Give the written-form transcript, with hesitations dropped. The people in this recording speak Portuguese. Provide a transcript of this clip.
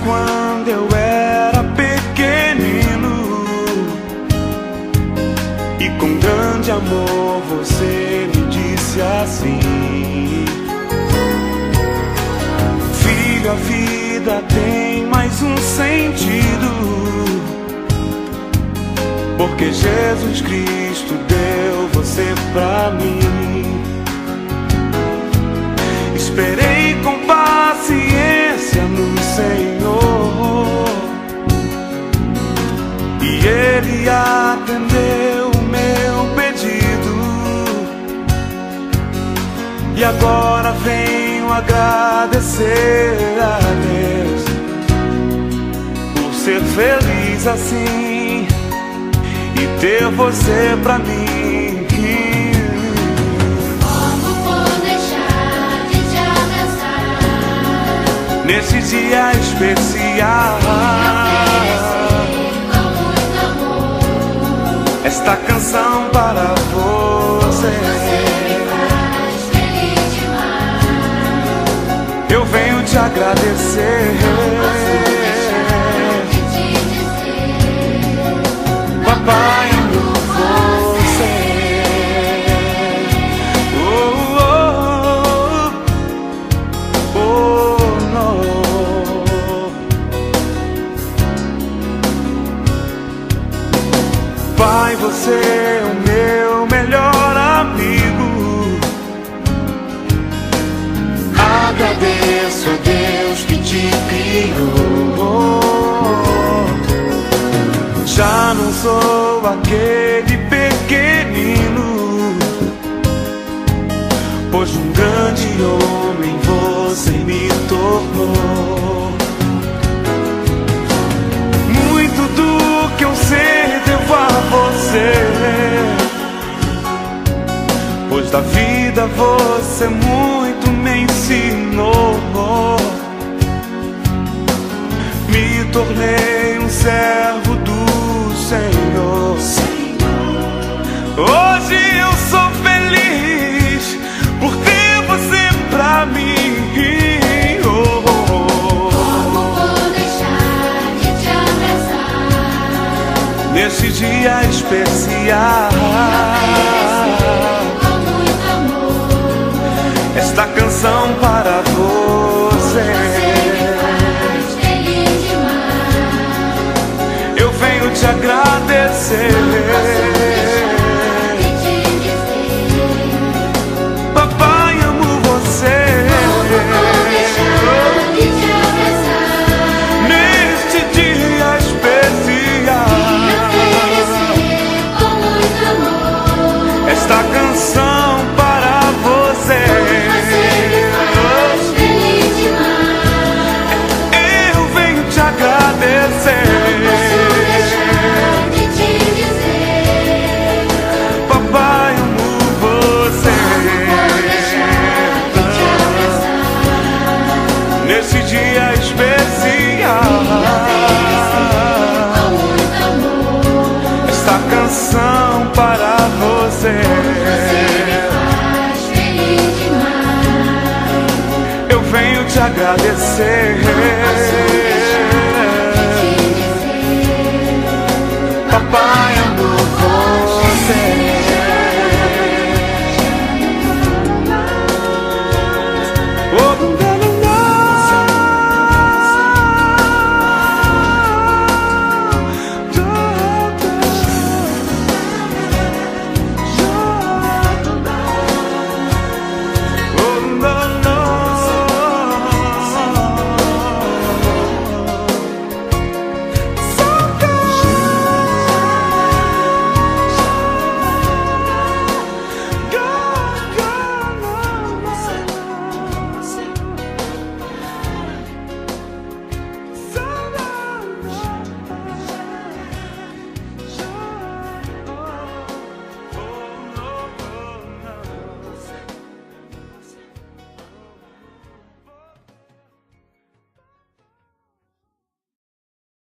quando eu era pequenino, e com grande amor você me disse assim: filho, a vida tem mais um sentido, porque Jesus Cristo deu você pra mim. Esperei com paciência no Senhor, e Ele atendeu o meu pedido. E agora venho agradecer a Deus por ser feliz assim e ter você pra mim. Como vou deixar de te abraçar Nesse dia especial, e oferecer com muito amor esta canção para você. Você me faz feliz demais. Eu venho te agradecer. Não posso deixar de te dizer: Papai, amo você. Oh, oh, oh, não. Pai, você é o meu melhor amigo. Agradeço a Deus que te criou. Já não sou aquele pequenino, pois um grande homem você me tornou. Muito do que eu sei devo a você, pois da vida você muito me ensinou. Me tornei um servo do Senhor. Hoje eu sou feliz por ter você pra mim. Oh, oh, oh. Como vou deixar de te abraçar Nesse dia especial, com muito amor esta canção para você. Você me faz feliz demais. Eu venho te agradecer. Não posso deixar de te dizer: Papai, amo você. como vou deixar de te abraçar Neste dia e especial, oferecer com muito amor esta canção para você. Você me faz feliz demais. Eu venho te agradecer. Posso deixar de te dizer: Papai, amo você. vou deixar de te abraçar Nesse dia especial, e oferecer com muito amor esta canção para você. Você me faz feliz demais. Eu venho te agradecer.